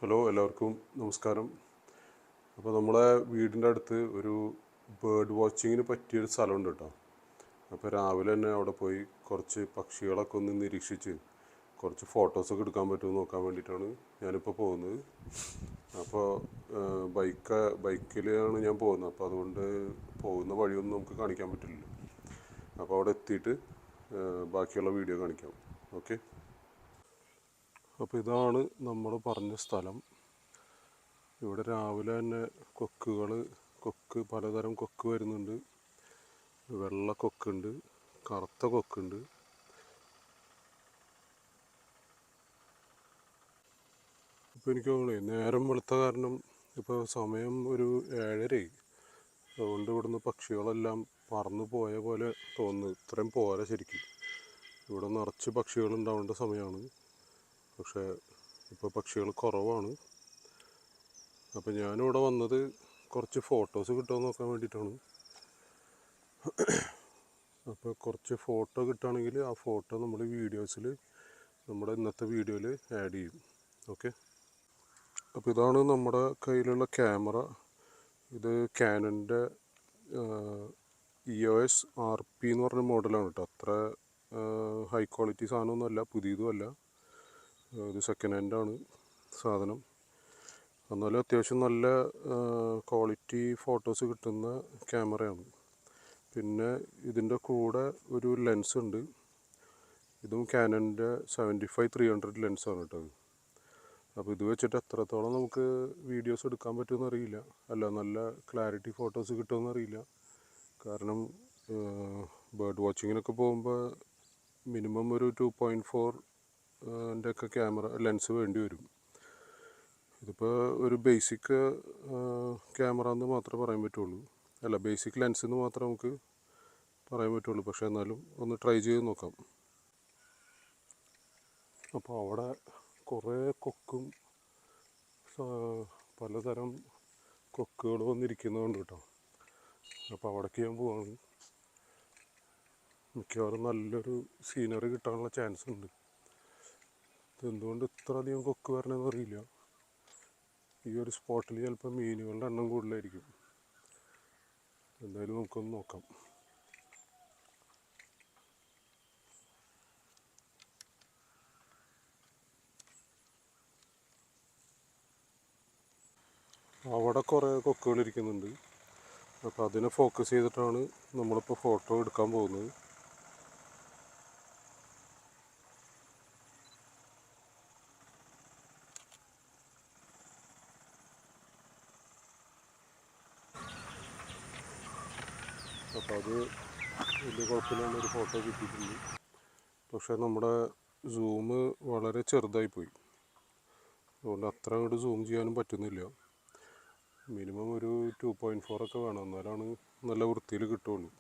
Hello, എല്ലാവർക്കും നമസ്കാരം. അപ്പോൾ നമ്മളെ വീടിൻ്റെ അടുത്ത് ഒരു ബേർഡ് വാച്ചിങ്ങിന് പറ്റിയൊരു സ്ഥലമുണ്ട് കേട്ടോ. അപ്പോൾ രാവിലെ തന്നെ അവിടെ പോയി കുറച്ച് പക്ഷികളൊക്കെ ഒന്ന് നിരീക്ഷിച്ച് കുറച്ച് ഫോട്ടോസൊക്കെ എടുക്കാൻ പറ്റുമെന്ന് നോക്കാൻ വേണ്ടിയിട്ടാണ് ഞാനിപ്പോൾ പോകുന്നത്. അപ്പോൾ ബൈക്കിലാണ് ഞാൻ പോകുന്നത്. അപ്പോൾ അതുകൊണ്ട് പോകുന്ന വഴിയൊന്നും നമുക്ക് കാണിക്കാൻ പറ്റില്ലല്ലോ. അപ്പോൾ അവിടെ എത്തിയിട്ട് ബാക്കിയുള്ള വീഡിയോ കാണിക്കാം. ഓക്കെ. അപ്പോൾ ഇതാണ് നമ്മൾ പറഞ്ഞ സ്ഥലം. ഇവിടെ രാവിലെ തന്നെ കൊക്ക് പലതരം കൊക്ക് വരുന്നുണ്ട്. വെള്ള കൊക്കുണ്ട്, കറുത്ത കൊക്കുണ്ട്. ഇപ്പോൾ എനിക്ക് തോന്നുന്നു നേരം വെളുത്ത കാരണം ഇപ്പോൾ സമയം ഒരു 7:30. അതുകൊണ്ട് ഇവിടുന്ന് പക്ഷികളെല്ലാം പറന്നു പോയ പോലെ തോന്നുന്നു. ഇത്രയും പോരാ ശരിക്കും. ഇവിടെ നിറച്ച് പക്ഷികളുണ്ടാവേണ്ട സമയമാണ്. പക്ഷേ ഇപ്പോൾ പക്ഷികൾ കുറവാണ്. അപ്പോൾ ഞാനിവിടെ വന്നത് കുറച്ച് ഫോട്ടോസ് കിട്ടുമെന്ന് നോക്കാൻ വേണ്ടിയിട്ടാണ്. അപ്പോൾ കുറച്ച് ഫോട്ടോ കിട്ടുകയാണെങ്കിൽ ആ ഫോട്ടോ നമ്മൾ നമ്മുടെ ഇന്നത്തെ വീഡിയോയിൽ ആഡ് ചെയ്യും. ഓക്കെ. അപ്പോൾ ഇതാണ് നമ്മുടെ കയ്യിലുള്ള ക്യാമറ. ഇത് കാനൻ്റെ EOS RP എന്ന് പറഞ്ഞ മോഡലാണ് കേട്ടോ. അത്ര ഹൈ ക്വാളിറ്റി സാധനമൊന്നുമല്ല, പുതിയതുമല്ല. ഇത് സെക്കൻഡ് ഹാൻഡാണ് സാധനം. എന്നാലും അത്യാവശ്യം നല്ല ക്വാളിറ്റി ഫോട്ടോസ് കിട്ടുന്ന ക്യാമറയാണ്. പിന്നെ ഇതിൻ്റെ കൂടെ ഒരു ലെൻസ് ഉണ്ട്. ഇതും കാനൻ്റെ 75-300 ലെൻസാണ് കേട്ടോ. അപ്പോൾ ഇത് വെച്ചിട്ട് എത്രത്തോളം നമുക്ക് വീഡിയോസ് എടുക്കാൻ പറ്റുമെന്ന് അറിയില്ല. നല്ല ക്ലാരിറ്റി ഫോട്ടോസ് കിട്ടുമെന്ന് അറിയില്ല. കാരണം ബേർഡ് വാച്ചിങ്ങിനൊക്കെ പോകുമ്പോൾ മിനിമം ഒരു 2.4 ഒക്കെ ലെൻസ് വേണ്ടി വരും. ഇതിപ്പോൾ ഒരു ബേസിക് ക്യാമറ എന്ന് മാത്രമേ പറയാൻ പറ്റുള്ളൂ. ബേസിക് ലെൻസ് എന്ന് മാത്രമേ നമുക്ക് പറയാൻ പറ്റുള്ളൂ. പക്ഷേ എന്നാലും ഒന്ന് ട്രൈ ചെയ്ത് നോക്കാം. അപ്പോൾ അവിടെ കുറേ കൊക്കും പലതരം കൊക്കുകൾ വന്നിരിക്കുന്നതുകൊണ്ട് കേട്ടോ. അപ്പോൾ അവിടേക്ക് ഞാൻ പോവാണ്. മിക്കവാറും നല്ലൊരു സീനറി കിട്ടാനുള്ള ചാൻസ് ഉണ്ട്. ഇതെന്തുകൊണ്ട് ഇത്ര അധികം കൊക്ക് വരണമെന്ന് അറിയില്ല. ഈ ഒരു സ്പോട്ടിൽ ചിലപ്പോൾ മീനുകളുടെ എണ്ണം കൂടുതലായിരിക്കും. എന്തായാലും നമുക്കൊന്ന് നോക്കാം. അവിടെ കുറേ കൊക്കുകൾ ഇരിക്കുന്നുണ്ട്. അപ്പോൾ അതിനെ ഫോക്കസ് ചെയ്തിട്ടാണ് നമ്മളിപ്പോൾ ഫോട്ടോ എടുക്കാൻ പോകുന്നത്. അപ്പോൾ അത് വലിയ കുഴപ്പമില്ലാണ്ടൊരു ഫോട്ടോ കിട്ടിയിട്ടുണ്ട്. പക്ഷേ നമ്മുടെ സൂം വളരെ ചെറുതായിപ്പോയി. അതുകൊണ്ട് അത്ര അങ്ങോട്ട് സൂം ചെയ്യാനും പറ്റുന്നില്ല. മിനിമം ഒരു 2.4 ഒക്കെ വേണം, എന്നാലാണ് നല്ല വൃത്തിയിൽ കിട്ടുള്ളൂ.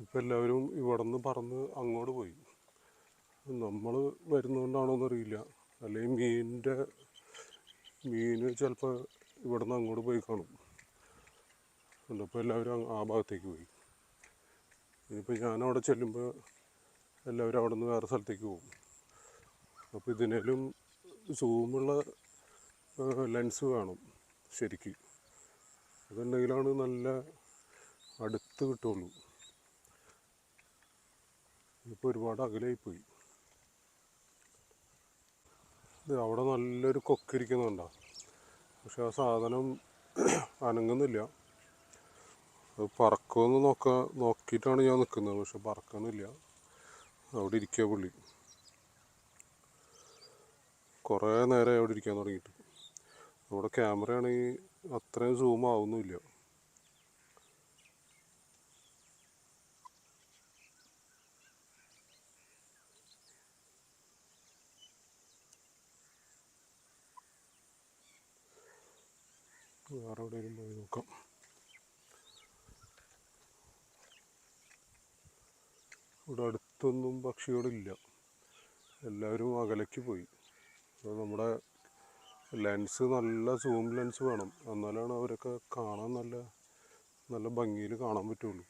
ഇപ്പം എല്ലാവരും ഇവിടെ നിന്ന് പറന്ന് അങ്ങോട്ട് പോയി. നമ്മൾ വരുന്നതുകൊണ്ടാണോന്നറിയില്ല. അല്ലെങ്കിൽ മീൻ ചിലപ്പോൾ ഇവിടെ നിന്ന് അങ്ങോട്ട് പോയി കാണും. അപ്പോൾ എല്ലാവരും ആ ഭാഗത്തേക്ക് പോയി. ഇനിയിപ്പോൾ ഞാനവിടെ ചെല്ലുമ്പോൾ എല്ലാവരും അവിടെ നിന്ന് വേറെ സ്ഥലത്തേക്ക് പോകും. അപ്പോൾ ഇതിനേലും സൂമുള്ള ലെൻസ് വേണം ശരിക്ക്. അതുണ്ടെങ്കിലാണ് നല്ല അടുത്ത് കിട്ടുള്ളൂ. ഇപ്പോൾ ഒരുപാട് അകലെയായിപ്പോയി. ഇത് അവിടെ നല്ലൊരു കൊക്കിരിക്കുന്നുണ്ടോ. പക്ഷെ ആ സാധനം അനങ്ങുന്നില്ല. അത് പറക്കുമെന്ന് നോക്കിയിട്ടാണ് ഞാൻ നിൽക്കുന്നത്. പക്ഷെ പറക്കുന്നില്ല. അവിടെ ഇരിക്കുക പുള്ളി. കുറേ നേരമായി അവിടെ ഇരിക്കാൻ തുടങ്ങിയിട്ട്. നമ്മുടെ ക്യാമറയാണെങ്കിൽ അത്രയും സൂം ആവുന്നുമില്ല. വേറെ എവിടെയെങ്കിലും പോയി നോക്കാം. ഇവിടെ അടുത്തൊന്നും പക്ഷികളില്ല. എല്ലാവരും അകലേക്ക് പോയി. അപ്പോൾ നമ്മുടെ ലെൻസ് നല്ല സൂം ലെൻസ് വേണം. എന്നാലാണ് അവരൊക്കെ കാണാൻ നല്ല ഭംഗിയിൽ കാണാൻ പറ്റുള്ളൂ.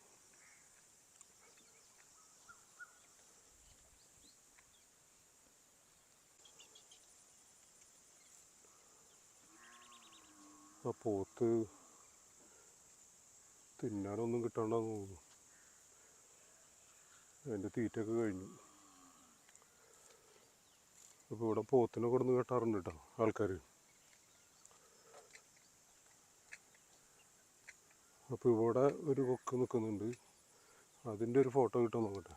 ആ പോത്ത് തിന്നാനൊന്നും കിട്ടാണ്ടെന്ന് തോന്നുന്നു. അതിൻ്റെ തീറ്റയൊക്കെ കഴിഞ്ഞു. അപ്പോൾ ഇവിടെ പോത്തിനെ കൊടുന്ന് കെട്ടാറുണ്ട് കേട്ടോ ആൾക്കാർ. അപ്പോൾ ഇവിടെ ഒരു കൊക്ക് നിൽക്കുന്നുണ്ട്. അതിൻ്റെ ഒരു ഫോട്ടോ കിട്ടാൻ നോക്കട്ടെ.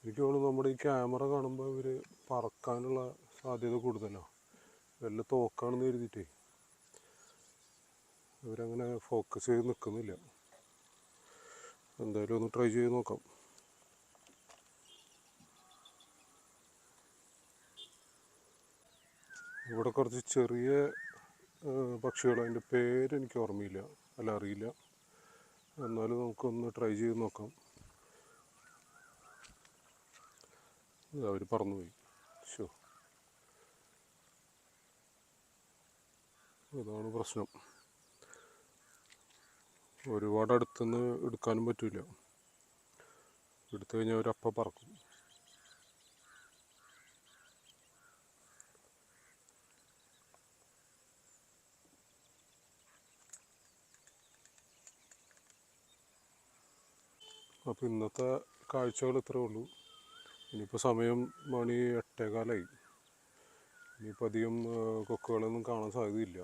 എനിക്ക് തോന്നുന്നു നമ്മുടെ ഈ ക്യാമറ കാണുമ്പോൾ ഇവർ പറക്കാനുള്ള സാധ്യത കൂടുതലാണ്. വല്ല തോക്കാണെന്ന് കരുതിയിട്ടേ ഇവരങ്ങനെ ഫോക്കസ് ചെയ്ത് നിൽക്കുന്നില്ല. എന്തായാലും ഒന്ന് ട്രൈ ചെയ്ത് നോക്കാം. ഇവിടെ കുറച്ച് ചെറിയ പക്ഷികൾ, അതിൻ്റെ പേരെനിക്ക് ഓർമ്മയില്ല, അല്ല അറിയില്ല. എന്നാലും നമുക്കൊന്ന് ട്രൈ ചെയ്ത് നോക്കാം. അവർ പറന്നുപോയി. ശോ, അതാണ് പ്രശ്നം. ഒരുപാട് അടുത്തുനിന്ന് എടുക്കാനും പറ്റില്ല. എടുത്തു കഴിഞ്ഞാൽ അവരപ്പം പറക്കും. അപ്പോൾ ഇന്നത്തെ കാഴ്ചകൾ ഇത്രയേ ഉള്ളൂ. ഇനിയിപ്പോൾ സമയം മണി 8:15. ഇനിയിപ്പോൾ അധികം കൊക്കുകളൊന്നും കാണാൻ സാധ്യതയില്ല.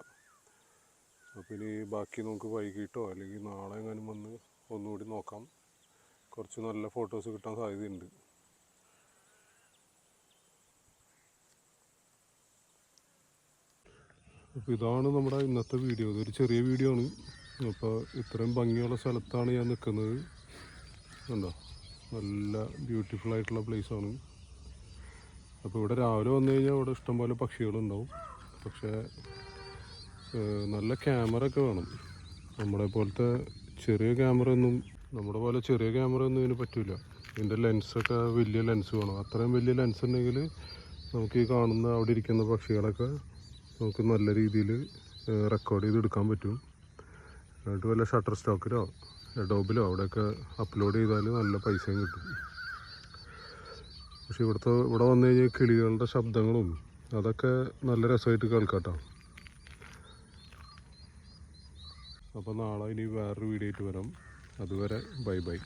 അപ്പോൾ ഇനി ബാക്കി നമുക്ക് വൈകിട്ടോ അല്ലെങ്കിൽ നാളെ എങ്ങാനും വന്ന് ഒന്നുകൂടി നോക്കാം. കുറച്ച് നല്ല ഫോട്ടോസ് കിട്ടാൻ സാധ്യതയുണ്ട്. അപ്പോൾ ഇതാണ് നമ്മുടെ ഇന്നത്തെ വീഡിയോ. ഇതൊരു ചെറിയ വീഡിയോ ആണ്. അപ്പോൾ ഇത്രയും ഭംഗിയുള്ള സ്ഥലത്താണ് ഞാൻ നിൽക്കുന്നത്. ഉണ്ടോ, നല്ല ബ്യൂട്ടിഫുൾ ആയിട്ടുള്ള പ്ലേസാണ്. അപ്പോൾ ഇവിടെ രാവിലെ വന്നു കഴിഞ്ഞാൽ ഇവിടെ ഇഷ്ടംപോലെ പക്ഷികളുണ്ടാവും. പക്ഷേ നല്ല ക്യാമറ ഒക്കെ വേണം. നമ്മുടെ പോലെ ചെറിയ ക്യാമറ ഒന്നും ഇതിന് പറ്റില്ല. ഇതിൻ്റെ ലെൻസൊക്കെ വലിയ ലെൻസ് വേണം. അത്രയും വലിയ ലെൻസ് ഉണ്ടെങ്കിൽ നമുക്ക് ഈ കാണുന്ന അവിടെ ഇരിക്കുന്ന പക്ഷികളൊക്കെ നമുക്ക് നല്ല രീതിയിൽ റെക്കോർഡ് ചെയ്തെടുക്കാൻ പറ്റും. എന്നിട്ട് വല്ല ഷട്ടർ സ്റ്റോക്കിലോ അഡോബിലോ അവിടെയൊക്കെ അപ്ലോഡ് ചെയ്താൽ നല്ല പൈസയും കിട്ടും. പക്ഷെ ഇവിടെ വന്നു കഴിഞ്ഞാൽ കിളികളുടെ ശബ്ദങ്ങളും അതൊക്കെ നല്ല രസമായിട്ട് കേൾക്കാം കേട്ടോ. അപ്പോൾ നാളെ ഇനി വേറൊരു വീഡിയോ ആയിട്ട് വരാം. അതുവരെ ബൈ ബൈ.